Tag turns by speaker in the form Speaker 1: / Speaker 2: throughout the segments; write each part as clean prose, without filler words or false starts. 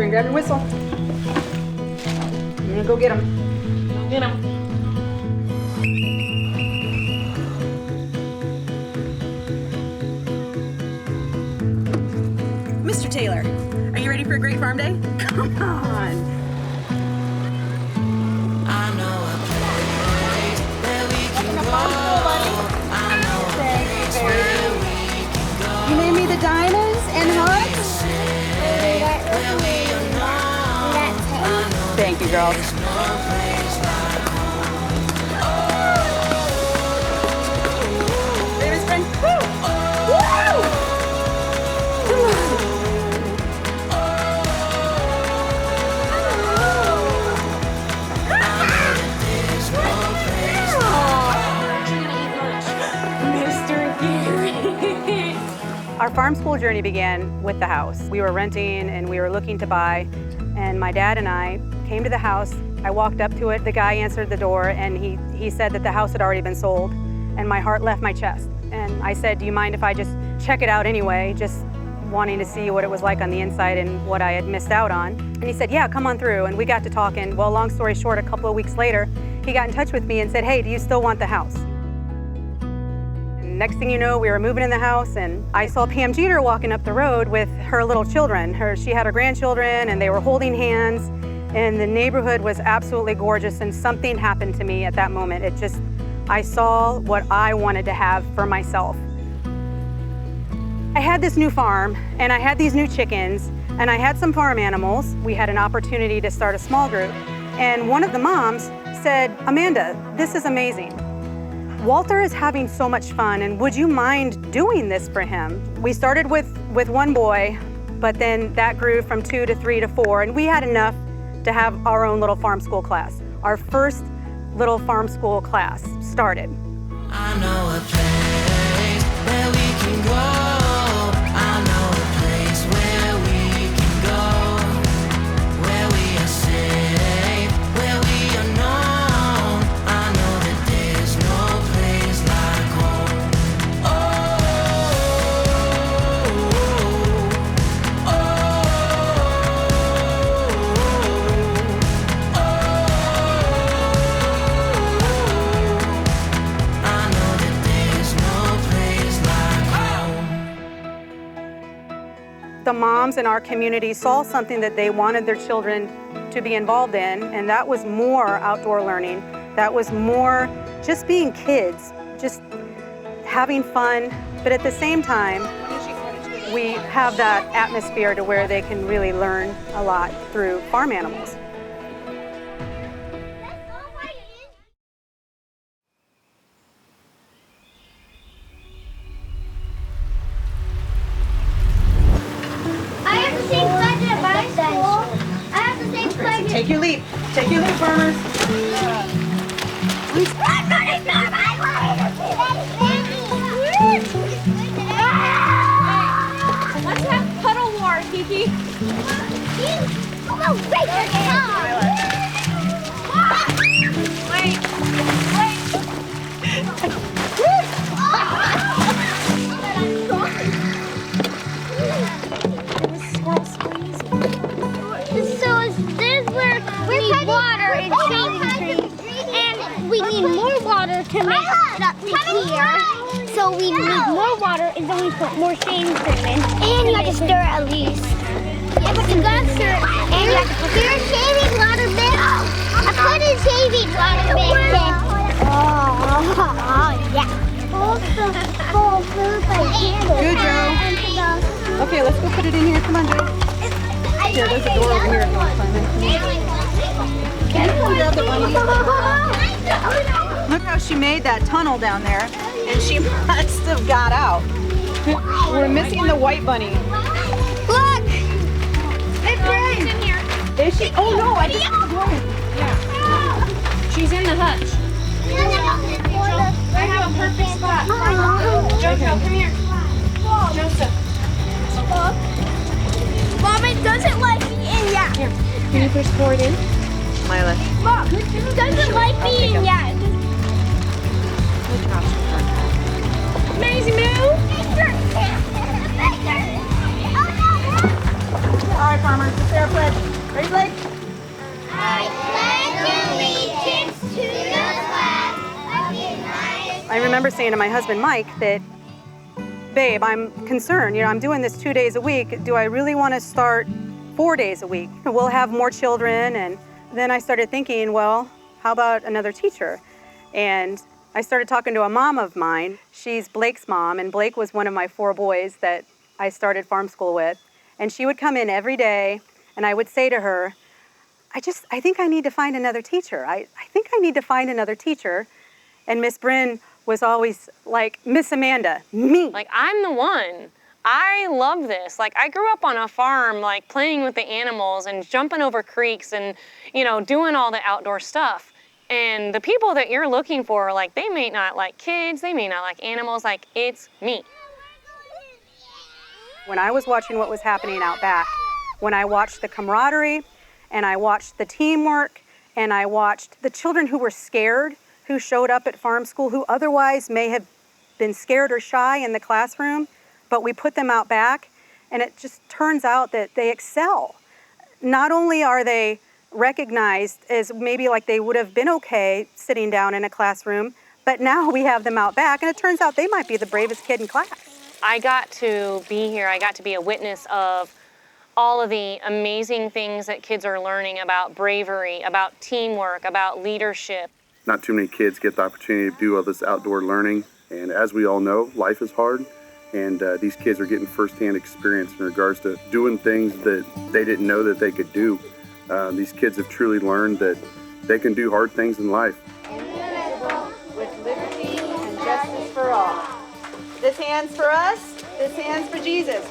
Speaker 1: Mister, and grab your whistle. I'm gonna go get him.
Speaker 2: Go get him.
Speaker 1: Mr. Taylor, are you ready for a great farm day? Come on.
Speaker 3: I know a place where we can go. I know a place where we can go.
Speaker 1: You name me the diamonds and hugs?
Speaker 3: Where we are known.
Speaker 1: Thank you, girls.
Speaker 3: There's no place like home.
Speaker 1: Hey, Miss Friend. Woo! Woo! Our farm school journey began with the house. We were renting and we were looking to buy, and my dad and I came to the house. I walked up to it, the guy answered the door, and he said that the house had already been sold, and my heart left my chest. And I said, do you mind if I just check it out anyway, just wanting to see what it was like on the inside and what I had missed out on. And he said, yeah, come on through, and we got to talking. Well, long story short, a couple of weeks later, he got in touch with me and said, hey, do you still want the house? Next thing you know, we were moving in the house, and I saw Pam Jeter walking up the road with her little children. She had her grandchildren, and they were holding hands, and the neighborhood was absolutely gorgeous, and something happened to me at that moment. I saw what I wanted to have for myself. I had this new farm, and I had these new chickens, and I had some farm animals. We had an opportunity to start a small group, and one of the moms said, Amanda, this is amazing. Walter is having so much fun, and would you mind doing this for him? We started with one boy, but then that grew from 2 to 3 to 4, and we had enough to have our own little farm school class. Our first little farm school class started.
Speaker 3: I know a place where we can go. I know a place where we can go, where we are safe, where we are known. I know that there's no place like home. Oh, oh, oh, I know that there's no place like home.
Speaker 1: The moms in our community saw something that they wanted their children to be involved in, and that was more outdoor learning. That was more just being kids, just having fun, but at the same time, we have that atmosphere to where they can really learn a lot through farm animals.
Speaker 4: I have the same pledge at my school. I have the same pledge.
Speaker 1: Take your leap, farmers.
Speaker 4: Let's have puddle war, Kiki. Come on, break your tongue. Wait. So is this where we need water and shaving cream, and we need more water to make it up to here. So we need more water, and then we put more shaving cream in. And you have to stir at least. Yeah, but you gotta stir. And you have to put your shaving water mix. I put in shaving water mix in. Oh, yeah.
Speaker 1: Good, Joe. Okay, let's go put it in here. Come on, Joe. Here, there's a door over here if you want to climb in. Can you come grab the bunny? Look how she made that tunnel down there, and she must have got out. We're missing the white bunny.
Speaker 4: Look! It's right in here.
Speaker 1: Is she? Oh no, I just
Speaker 2: Yeah. She's in the hutch. I have a perfect spot. Jojo, come here. Joseph.
Speaker 4: Mom, it doesn't like me in yet.
Speaker 2: Here. Can you push forward in?
Speaker 1: Lila.
Speaker 4: Mom, it doesn't like me in yet.
Speaker 2: Maisie Moo.
Speaker 1: All right, farmers, it's their pledge. remember saying to my husband, Mike, that, babe, I'm concerned. You know, I'm doing this 2 days a week. Do I really want to start 4 days a week? We'll have more children. And then I started thinking, well, how about another teacher? And I started talking to a mom of mine. She's Blake's mom, and Blake was one of my 4 boys that I started farm school with. And she would come in every day, and I would say to her, I think I need to find another teacher. I think I need to find another teacher. And Miss Bryn was always like, Miss Amanda, me.
Speaker 2: Like, I'm the one. I love this. Like, I grew up on a farm, like, playing with the animals and jumping over creeks and, you know, doing all the outdoor stuff. And the people that you're looking for, like, they may not like kids, they may not like animals, like, it's me.
Speaker 1: When I was watching what was happening out back, when I watched the camaraderie, and I watched the teamwork, and I watched the children who were scared, who showed up at farm school, who otherwise may have been scared or shy in the classroom, but we put them out back, and it just turns out that they excel. Not only are they recognized as maybe like they would have been okay sitting down in a classroom, but now we have them out back, and it turns out they might be the bravest kid in class.
Speaker 2: I got to be here. I got to be a witness of all of the amazing things that kids are learning about bravery, about teamwork, about leadership.
Speaker 5: Not too many kids get the opportunity to do all this outdoor learning, and as we all know, life is hard, and these kids are getting firsthand experience in regards to doing things that they didn't know that they could do. These kids have truly learned that they can do hard things in life.
Speaker 1: With liberty and justice for all. This hand's for us, this hand's for Jesus.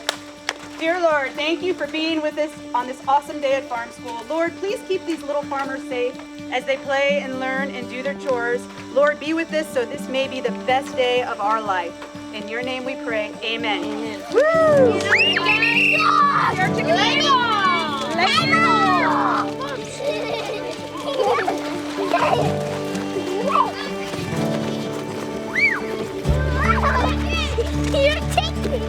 Speaker 1: Dear Lord, thank you for being with us on this awesome day at Farm School. Lord, please keep these little farmers safe as they play and learn and do their chores. Lord, be with us so this may be the best day of our life. In your name we pray, amen. Amen. Woo!
Speaker 4: You're taking me.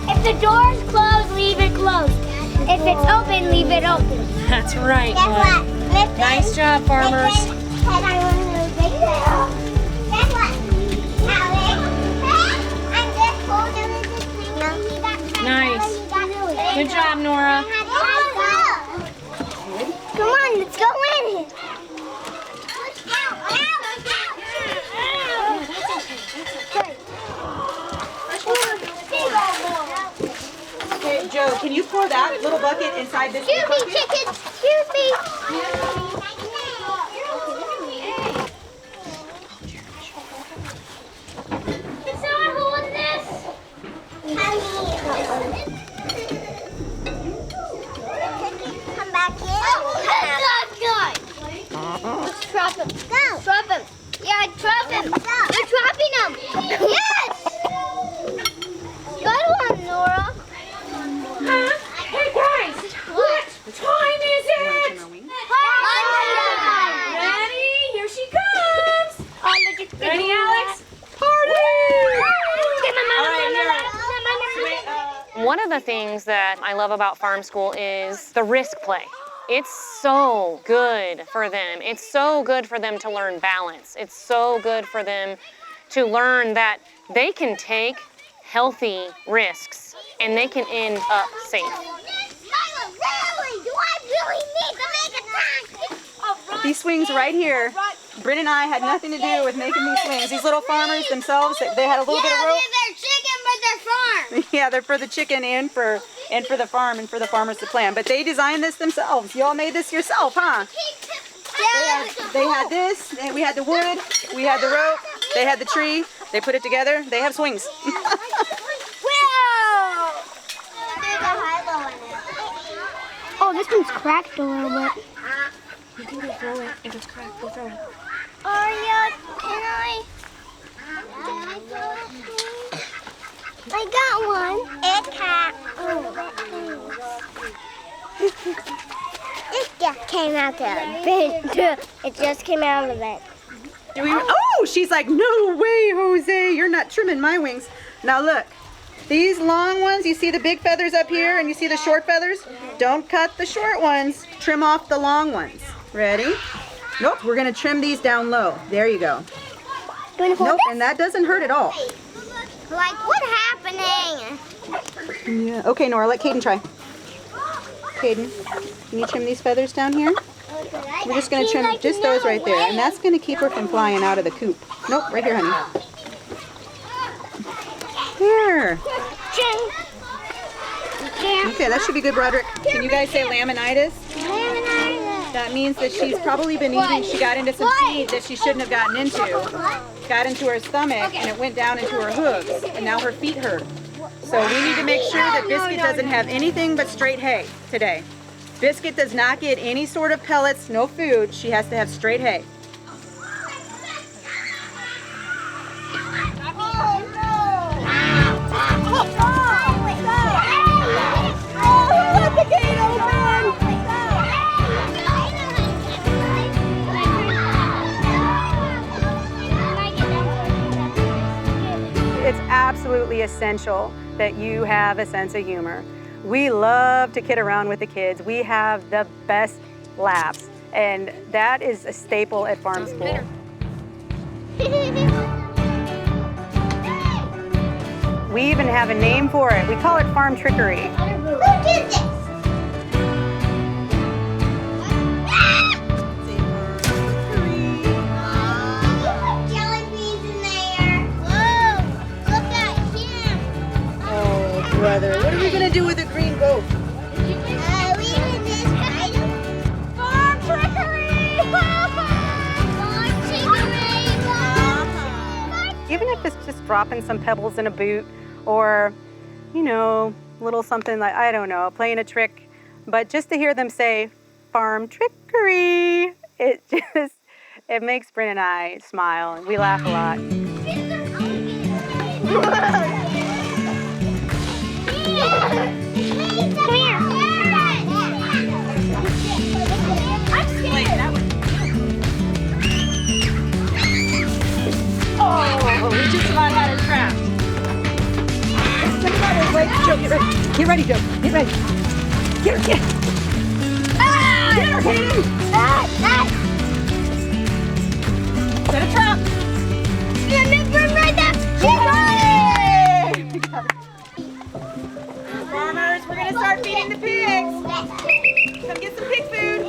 Speaker 4: If the door's closed, leave it closed. If it's open, leave it open.
Speaker 2: That's right.
Speaker 4: Guess what? Listen,
Speaker 2: Nice job, farmers.
Speaker 4: Listen, and I want to big girl. Guess what? Alex, I'm just holding this thing.
Speaker 2: Nice. Good job, Nora.
Speaker 4: Come on, let's go in.
Speaker 1: Okay, Joe, can you pour that little bucket inside this big bucket?
Speaker 4: Excuse me, chicken. Excuse me. Can someone hold this? Come back in. Let's trap him. Go. Trap him. Yeah, trap him. We're trapping him. Yes. Good one, Nora.
Speaker 2: Huh? Hey, guys. What time is it? Ready? Here she comes. Ready, Alex? Party! One of the things that I love about Farm School is the risk play. It's so good for them. It's so good for them to learn balance. It's so good for them to learn that they can take healthy risks and they can end up safe.
Speaker 1: These swings right here, Britt and I had nothing to do with making these swings. These little farmers themselves, they had a little bit of rope.
Speaker 4: They're chicken, but they're farm.
Speaker 1: Yeah, they're for the chicken and for the farm and for the farmers to plan. But they designed this themselves. You all made this yourself, huh? They had this, and we had the wood, we had the rope, they had the tree. They put it together. They have swings.
Speaker 4: Oh, this one's cracked a little bit.
Speaker 2: You can go throw it. If it's cracked, go throw it.
Speaker 4: Aria, can I? I got one. It's cracked. It just came out of the vent. It just came out of the vent.
Speaker 1: Oh, she's like, no way, Jose. You're not trimming my wings. Now look, These long ones, you see the big feathers up here and you see the short feathers? Don't cut the short ones. Trim off the long ones. Ready? Nope, we're gonna trim these down low. There you go. Nope, and that doesn't hurt at all.
Speaker 4: Like, what's happening?
Speaker 1: Yeah. Okay, Nora, let Caden try. Caden, can you trim these feathers down here? We're just gonna trim just those right there, and that's gonna keep her from flying out of the coop. Nope, right here, honey. Here. Okay, that should be good, Broderick. Can you guys say laminitis? That means that she's probably been eating, she got into some feed that she shouldn't have gotten into. Got into her stomach and it went down into her hooves, and now her feet hurt. So we need to make sure that Biscuit doesn't have anything but straight hay today. Biscuit does not get any sort of pellets, no food. She has to have straight hay. It's absolutely essential that you have a sense of humor. We love to kid around with the kids. We have the best laughs, and that is a staple at Farm School. We even have a name for it. We call it farm trickery.
Speaker 4: Who did this?
Speaker 1: Brother, what are we gonna do with a green goat?
Speaker 4: Farm trickery! Farm trickery!
Speaker 1: Even if it's just dropping some pebbles in a boot, or, you know, little something like, I don't know, playing a trick, but just to hear them say, farm trickery, it makes Bryn and I smile, and we laugh a lot. Oh, we just about had it trapped. Joe, get ready. Get ready, Joe. Get ready. Get her, get her. Get her, Katie. Set a trap. Farmers, we're going to start feeding the pigs. Come get some pig food.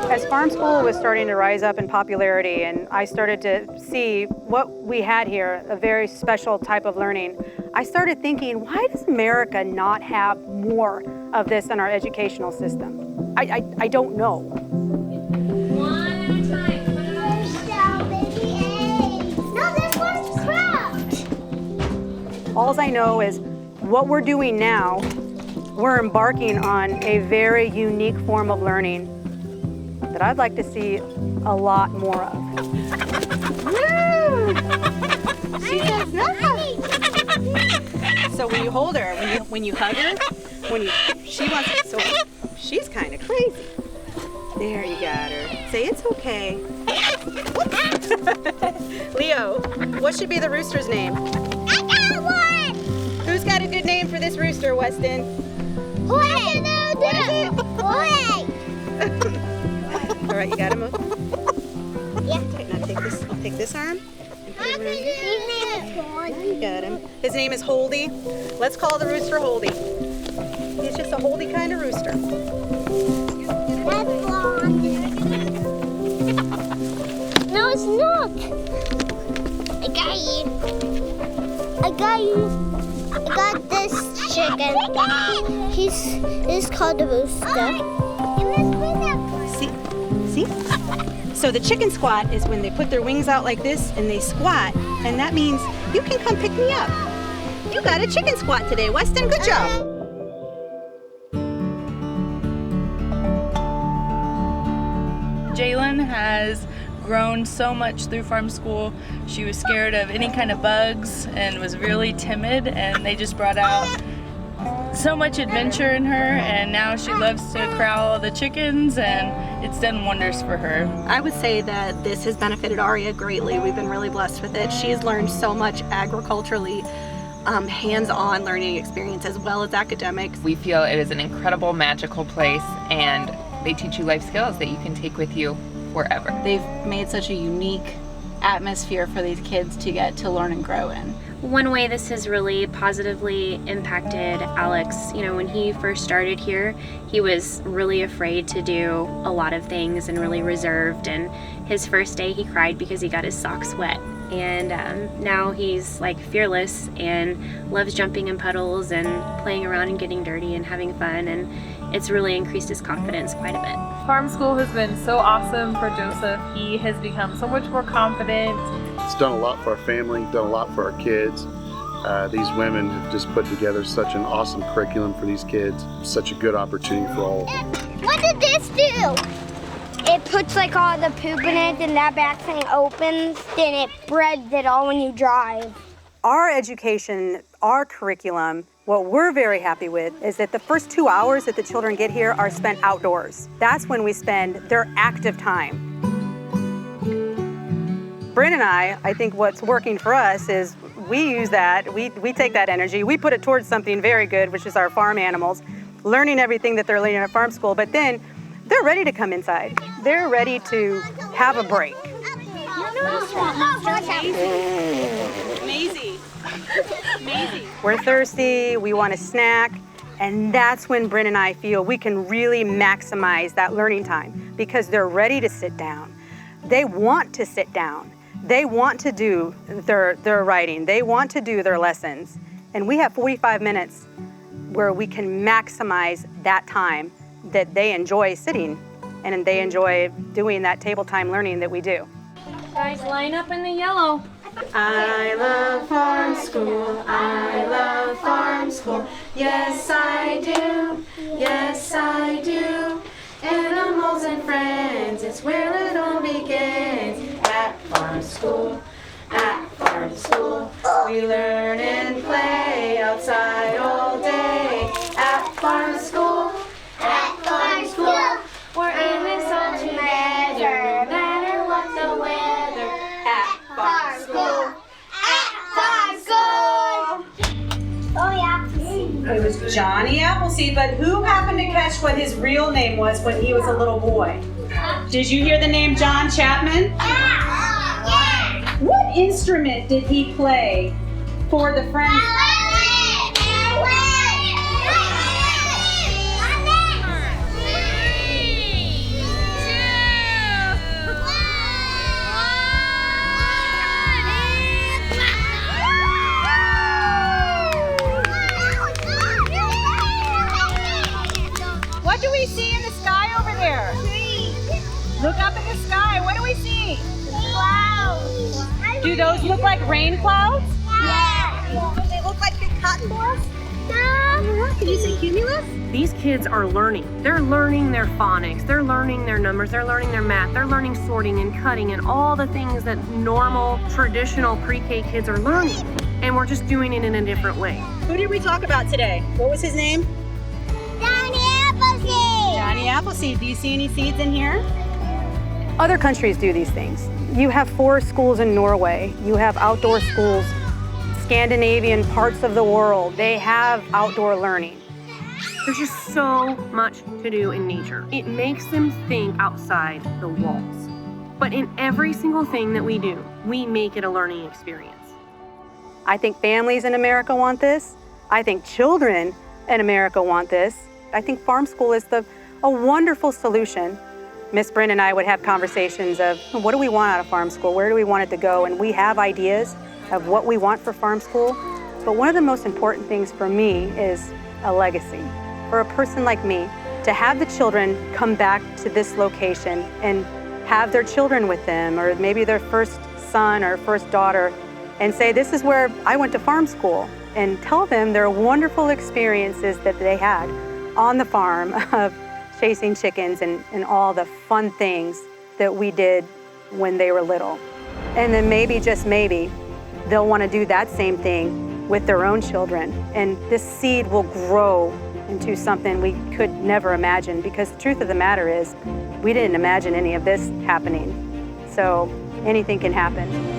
Speaker 1: As Farm School was starting to rise up in popularity and I started to see what we had here, a very special type of learning, I started thinking, why does America not have more of this in our educational system? I don't know.
Speaker 4: One at a time. No, this one's cracked.
Speaker 1: All I know is what we're doing now, we're embarking on a very unique form of learning that I'd like to see a lot more of. Woo! She does nothing. So when you hold her, when you hug her, she wants it, so she's kind of crazy. There, you got her. Say it's okay. Leo, what should be the rooster's name?
Speaker 4: I got one.
Speaker 1: Who's got a good name for this rooster, Weston?
Speaker 4: What is it?
Speaker 1: All right, you got him.
Speaker 4: Yeah.
Speaker 1: Now take this. I'll take this arm and put it around here.
Speaker 4: His name is
Speaker 1: You got him. His name is Holdy. Let's call the rooster Holdy. He's just a Holdy kind of rooster.
Speaker 4: That's blonde. No, it's not. I got this chicken. He's called a rooster.
Speaker 1: See? So the chicken squat is when they put their wings out like this and they squat, and that means you can come pick me up. You got a chicken squat today, Weston. Good job.
Speaker 6: Jalen has grown so much through Farm School. She was scared of any kind of bugs and was really timid, and they just brought out so much adventure in her, and now she loves to corral all the chickens, and it's done wonders for her.
Speaker 7: I would say that this has benefited Aria greatly. We've been really blessed with it. She's learned so much agriculturally, hands-on learning experience as well as academics.
Speaker 8: We feel it is an incredible, magical place, and they teach you life skills that you can take with you forever.
Speaker 9: They've made such a unique atmosphere for these kids to get to learn and grow in.
Speaker 10: One way this has really positively impacted Alex, when he first started here, he was really afraid to do a lot of things and really reserved, and his first day he cried because he got his socks wet. And now he's like fearless and loves jumping in puddles and playing around and getting dirty and having fun, and it's really increased his confidence quite a bit.
Speaker 11: Farm school has been so awesome for Joseph. He has become so much more confident.
Speaker 5: It's done a lot for our family, done a lot for our kids. These women have just put together such an awesome curriculum for these kids. Such a good opportunity for all of them.
Speaker 4: What did this do? It puts like all the poop in it, and that back thing opens, then it breads it all when you drive.
Speaker 1: Our education, our curriculum, what we're very happy with is that the first 2 hours that the children get here are spent outdoors. That's when we spend their active time. Bryn and I think what's working for us is we use that, we take that energy, we put it towards something very good, which is our farm animals, learning everything that they're learning at farm school, but then they're ready to come inside. They're ready to have a break.
Speaker 7: Maisie. Maisie.
Speaker 1: We're thirsty, we want a snack, and that's when Bryn and I feel we can really maximize that learning time because they're ready to sit down. They want to sit down. They want to do their writing. They want to do their lessons. And we have 45 minutes where we can maximize that time that they enjoy sitting and they enjoy doing that table time learning that we do.
Speaker 2: Guys, line up in the yellow.
Speaker 1: I love farm school, I love farm school. Yes, I do, yes, I do. Animals and friends, it's where it all begins. At farm school, we learn and play outside all day. At farm school, we're in this all together, no matter what the weather. At farm school,
Speaker 4: Oh yeah.
Speaker 7: It was Johnny Appleseed, but who happened to catch what his real name was when he was a little boy? Did you hear the name John Chapman?
Speaker 4: Yeah.
Speaker 7: What instrument did he play for the Friends?
Speaker 12: What do we see in the sky over there? Look up in the sky. What do we see?
Speaker 4: Clouds.
Speaker 12: Do those look like rain clouds?
Speaker 4: Yeah.
Speaker 12: Do they look like big cotton balls?
Speaker 4: No.
Speaker 12: Can you see cumulus?
Speaker 2: These kids are learning. They're learning their phonics, they're learning their numbers, they're learning their math, they're learning sorting and cutting and all the things that normal, traditional pre-K kids are learning. And we're just doing it in a different way.
Speaker 7: Who did we talk about today? What was his name?
Speaker 4: Johnny Appleseed.
Speaker 7: Johnny Appleseed. Do you see any seeds in here?
Speaker 1: Other countries do these things. You have 4 schools in Norway. You have outdoor schools. Scandinavian parts of the world, they have outdoor learning.
Speaker 2: There's just so much to do in nature. It makes them think outside the walls. But in every single thing that we do, we make it a learning experience.
Speaker 1: I think families in America want this. I think children in America want this. I think farm school is a wonderful solution. Miss Bryn and I would have conversations of what do we want out of farm school? Where do we want it to go? And we have ideas of what we want for farm school. But one of the most important things for me is a legacy. For a person like me, to have the children come back to this location and have their children with them, or maybe their first son or first daughter, and say, this is where I went to farm school, and tell them their wonderful experiences that they had on the farm of chasing chickens and all the fun things that we did when they were little. And then maybe, just maybe, they'll want to do that same thing with their own children. And this seed will grow into something we could never imagine, because the truth of the matter is we didn't imagine any of this happening. So anything can happen.